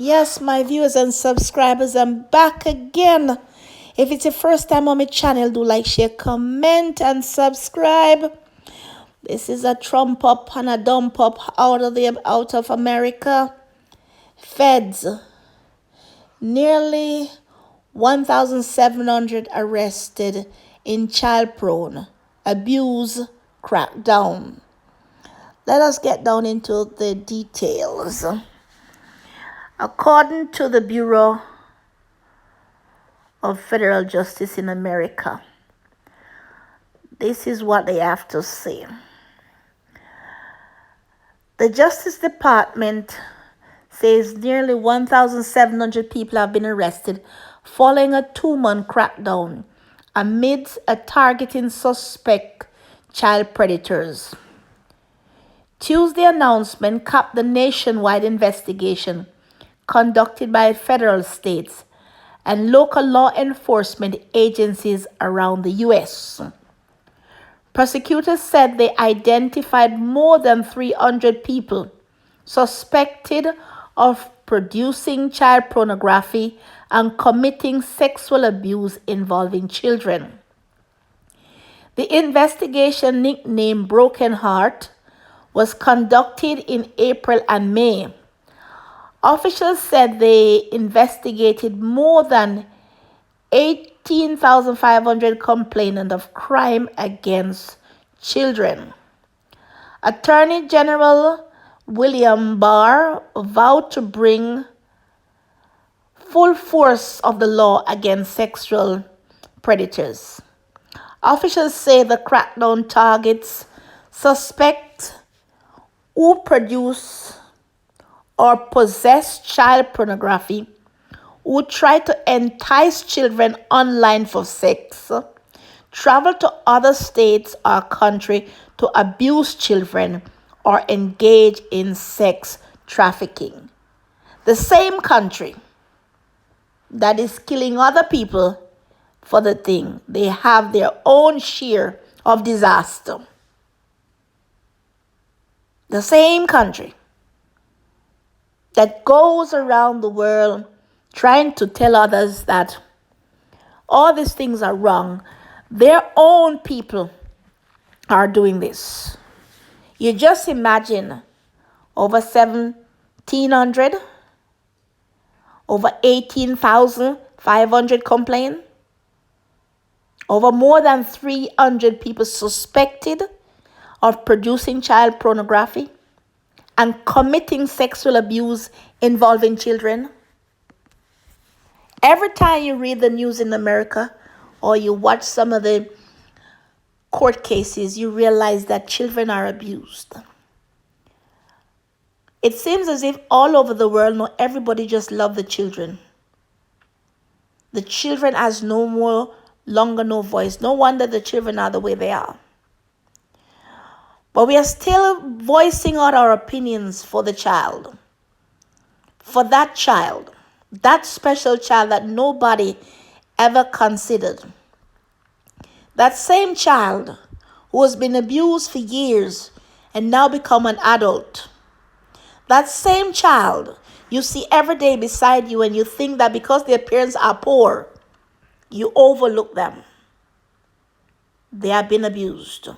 Yes, my viewers and subscribers, I'm back again. If it's your first time on my channel, do like, share, comment, and subscribe. This is a Trump up and a dump up out of America. Feds, nearly 1,700 arrested in child-prone abuse crackdown. Let us get down into the details. According to the Bureau of Federal Justice in America, this is what they have to say. The Justice Department says nearly 1,700 people have been arrested following a 2-month crackdown amidst a targeting suspect child predators. Tuesday announcement capped the nationwide investigation conducted by federal, states, and local law enforcement agencies around the U.S. Prosecutors said they identified more than 300 people suspected of producing child pornography and committing sexual abuse involving children. The investigation, nicknamed Broken Heart, was conducted in April and May. Officials said they investigated more than 18,500 complainants of crime against children. Attorney General William Barr vowed to bring full force of the law against sexual predators. Officials say the crackdown targets suspects who produce or possess child pornography, who try to entice children online for sex, travel to other states or country to abuse children, or engage in sex trafficking. The same country that is killing other people for the thing, they have their own share of disaster. The same country that goes around the world trying to tell others that all these things are wrong, their own people are doing this. You just imagine over 1,700, over 18,500 complain, over more than 300 people suspected of producing child pornography and committing sexual abuse involving children. Every time you read the news in America or you watch some of the court cases, you realize that children are abused. It seems as if all over the world, not everybody just loves the children. The children has no voice. No wonder the children are the way they are. But we are still voicing out our opinions for the child. For that child. That special child that nobody ever considered. That same child who has been abused for years and now become an adult. That same child you see every day beside you and you think that because their parents are poor, you overlook them. They have been abused.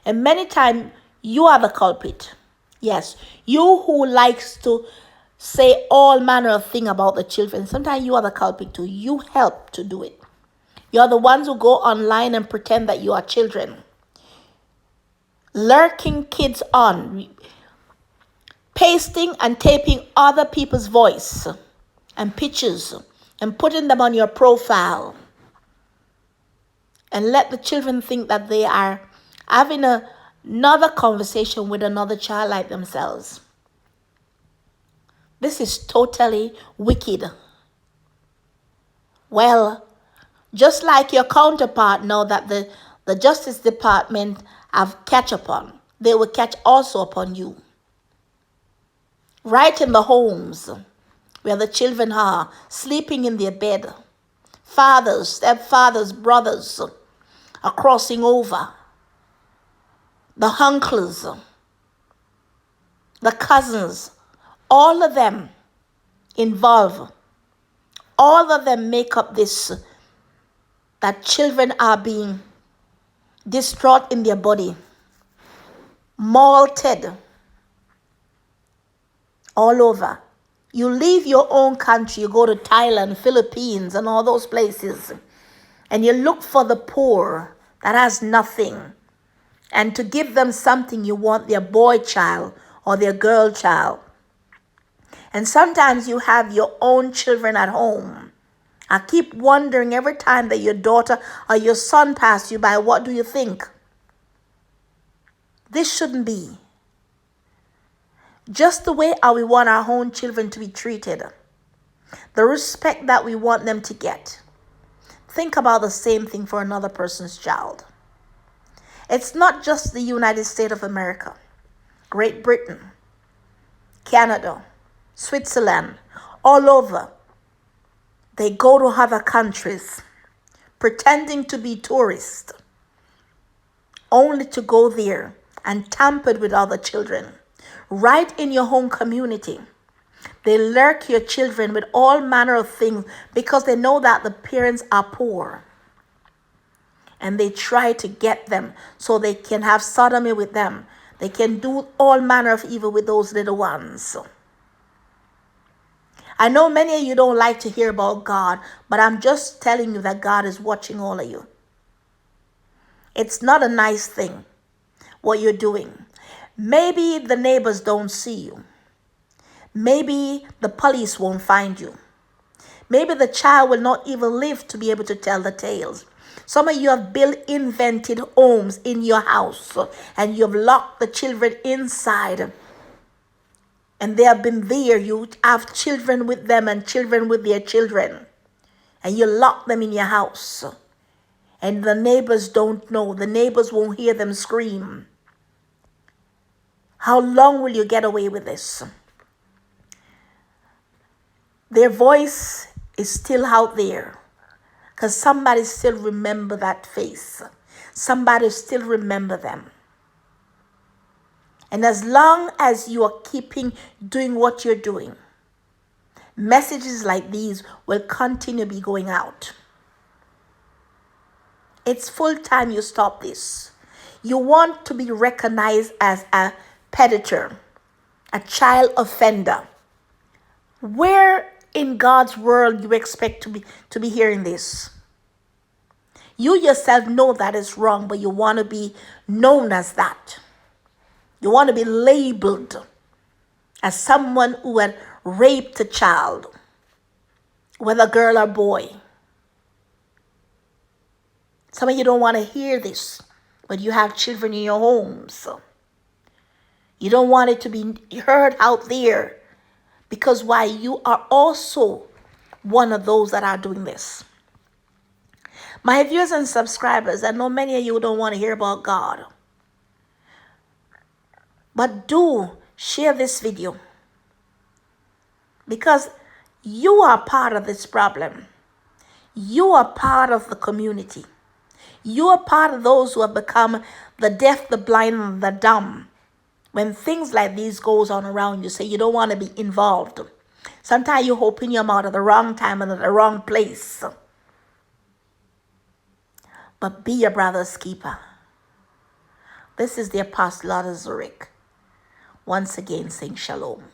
And many times you are the culprit. Yes, you who likes to say all manner of things about the children. Sometimes you are the culprit too. You help to do it. You're the ones who go online and pretend that you are children. Lurking kids on. Pasting and taping other people's voice and pictures and putting them on your profile. And let the children think that they are having another conversation with another child like themselves. This is totally wicked. Well, just like your counterpart know that the Justice Department have catch upon, they will catch also upon you. Right in the homes where the children are sleeping in their bed. Fathers, stepfathers, brothers are crossing over. The uncles, the cousins, all of them involved. All of them make up this, that children are being distraught in their body, malted all over. You leave your own country, you go to Thailand, Philippines, and all those places, and you look for the poor that has nothing. And to give them something, you want their boy child or their girl child. And sometimes you have your own children at home. I keep wondering every time that your daughter or your son pass you by, what do you think? This shouldn't be. Just the way how we want our own children to be treated, the respect that we want them to get. Think about the same thing for another person's child. It's not just the United States of America, Great Britain, Canada, Switzerland, all over. They go to other countries pretending to be tourists, only to go there and tampered with other children. Right in your home community, they lurk your children with all manner of things because they know that the parents are poor. And they try to get them so they can have sodomy with them. They can do all manner of evil with those little ones. I know many of you don't like to hear about God, but I'm just telling you that God is watching all of you. It's not a nice thing, what you're doing. Maybe the neighbors don't see you. Maybe the police won't find you. Maybe the child will not even live to be able to tell the tales. Some of you have built invented homes in your house and you have locked the children inside. And they have been there. You have children with them and children with their children. And you lock them in your house. And the neighbors don't know. The neighbors won't hear them scream. How long will you get away with this? Their voice is still out there. Because somebody still remember that face. Somebody still remember them. And as long as you are doing what you're doing, messages like these will continue to be going out. It's full time you stop this. You want to be recognized as a predator, a child offender. Where in God's world you expect to be hearing this? You yourself know that is wrong, but you want to be known as that. You want to be labeled as someone who had raped a child, whether girl or boy. Some of you don't want to hear this, but you have children in your homes. You don't want it to be heard out there because why? You are also one of those that are doing this. My viewers and subscribers, I know many of you don't want to hear about God. But do share this video because you are part of this problem. You are part of the community. You are part of those who have become the deaf, the blind, and the dumb. When things like these goes on around you, say you don't want to be involved. Sometimes you open your mouth at the wrong time and at the wrong place. But be your brother's keeper. This is the Apostle of Zurich. Once again saying shalom.